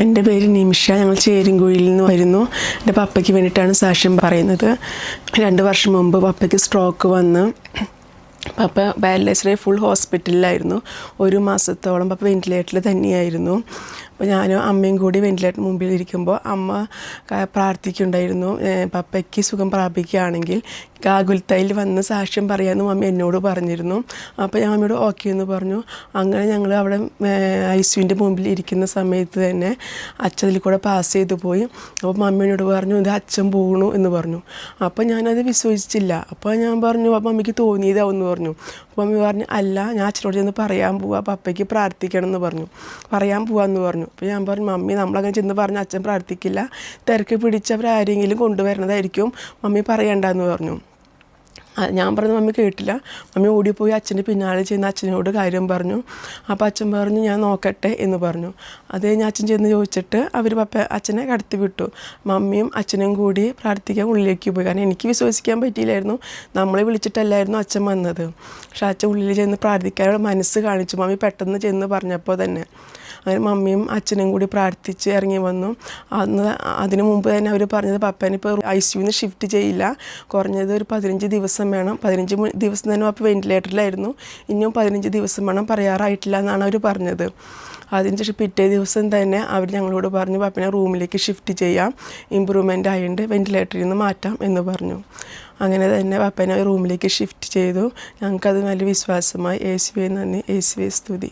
എൻ്റെ പേര് നിമിഷ. ഞങ്ങൾ ചേരിൻകുഴിയിൽ നിന്ന് വരുന്നു. എൻ്റെ പപ്പയ്ക്ക് വേണ്ടിയിട്ടാണ് സാക്ഷ്യം പറയുന്നത്. 2 വർഷം മുമ്പ് പപ്പയ്ക്ക് സ്ട്രോക്ക് വന്ന് പപ്പ പാരലൈസ്ഡ് ഫുൾ ഹോസ്പിറ്റലിലായിരുന്നു. 1 മാസത്തോളം പപ്പ വെൻറ്റിലേറ്ററിൽ തന്നെയായിരുന്നു. അപ്പോൾ ഞാനും അമ്മയും കൂടി വെൻറ്റിലേറ്ററിന് മുമ്പിൽ ഇരിക്കുമ്പോൾ അമ്മ പ്രാർത്ഥിക്കുന്നുണ്ടായിരുന്നു, പപ്പയ്ക്ക് സുഖം പ്രാപിക്കുകയാണെങ്കിൽ ഗാഗുൽത്തയിൽ വന്ന് സാക്ഷ്യം പറയാമെന്നും അമ്മ എന്നോട് പറഞ്ഞിരുന്നു. അപ്പോൾ ഞാൻ അമ്മയോട് ഓക്കെ എന്ന് പറഞ്ഞു. അങ്ങനെ ഞങ്ങൾ അവിടെ ICUവിൻ്റെ മുമ്പിൽ ഇരിക്കുന്ന സമയത്ത് തന്നെ അച്ഛനിൽ കൂടെ പാസ് ചെയ്തു പോയി. അപ്പോൾ മമ്മിയോട് പറഞ്ഞു, ഇത് അച്ഛൻ പോകണു എന്ന് പറഞ്ഞു. അപ്പോൾ ഞാനത് വിശ്വസിച്ചില്ല. അപ്പോൾ ഞാൻ പറഞ്ഞു, അപ്പോൾ മമ്മിക്ക് തോന്നിയതാവും എന്ന് പറഞ്ഞു. അപ്പോൾ മമ്മി പറഞ്ഞു, അല്ല, ഞാൻ അച്ഛനോട് ചെന്ന് പറയാൻ പോവാ, പപ്പയ്ക്ക് പ്രാർത്ഥിക്കണം എന്ന് പറഞ്ഞു, പറയാൻ പോവാന്ന് പറഞ്ഞു. അപ്പോൾ ഞാൻ പറഞ്ഞു, മമ്മി നമ്മളങ്ങനെ ചെന്ന് പറഞ്ഞ് അച്ഛൻ പ്രാർത്ഥിക്കില്ല, തിരക്ക് പിടിച്ചവരാരെങ്കിലും കൊണ്ടുവരണതായിരിക്കും, മമ്മി പറയണ്ടെന്ന് പറഞ്ഞു. ഞാൻ പറഞ്ഞത് മമ്മി കേട്ടില്ല. മമ്മി ഓടിപ്പോയി അച്ഛൻ്റെ പിന്നാലെ ചെന്ന് അച്ഛനോട് കാര്യം പറഞ്ഞു. അപ്പോൾ അച്ഛൻ പറഞ്ഞു, ഞാൻ നോക്കട്ടെ എന്ന് പറഞ്ഞു. അത് കഴിഞ്ഞ് അച്ഛൻ ചെന്ന് ചോദിച്ചിട്ട് അവർ അച്ഛനെ കടത്തി വിട്ടു. മമ്മിയും അച്ഛനും കൂടി പ്രാർത്ഥിക്കാൻ ഉള്ളിലേക്ക് പോയി. കാരണം എനിക്ക് വിശ്വസിക്കാൻ പറ്റിയില്ലായിരുന്നു, നമ്മളെ വിളിച്ചിട്ടല്ലായിരുന്നു അച്ഛൻ വന്നത്. പക്ഷെ അച്ഛൻ ഉള്ളിൽ ചെന്ന് പ്രാർത്ഥിക്കാനുള്ള മനസ്സ് കാണിച്ചു. മമ്മി പെട്ടെന്ന് ചെന്ന് പറഞ്ഞപ്പോൾ തന്നെ അങ്ങനെ മമ്മിയും അച്ഛനും കൂടി പ്രാർത്ഥിച്ച് ഇറങ്ങി വന്നു. അതിന് മുമ്പ് തന്നെ അവർ പറഞ്ഞത്, പപ്പേനെ ഇപ്പോൾ ICUവിന് ഷിഫ്റ്റ് ചെയ്യില്ല, കുറഞ്ഞത് ഒരു 15 ദിവസം വേണം. 15 ദിവസം തന്നെ പപ്പ വെൻറ്റിലേറ്ററിലായിരുന്നു, ഇനിയും 15 ദിവസം വേണം, പറയാറായിട്ടില്ല എന്നാണ് അവർ പറഞ്ഞത്. അതിന് ശേഷം പിറ്റേ ദിവസം തന്നെ അവർ ഞങ്ങളോട് പറഞ്ഞു, പപ്പനെ റൂമിലേക്ക് ഷിഫ്റ്റ് ചെയ്യാം, ഇമ്പ്രൂവ്മെൻ്റ് ആയതുകൊണ്ട് വെൻറ്റിലേറ്ററിൽ നിന്ന് മാറ്റാം എന്ന് പറഞ്ഞു. അങ്ങനെ തന്നെ പപ്പനെ റൂമിലേക്ക് ഷിഫ്റ്റ് ചെയ്തു. ഞങ്ങൾക്കത് നല്ല വിശ്വാസമായി. യേശുവേ നന്ദി, യേശുവേ സ്തുതി.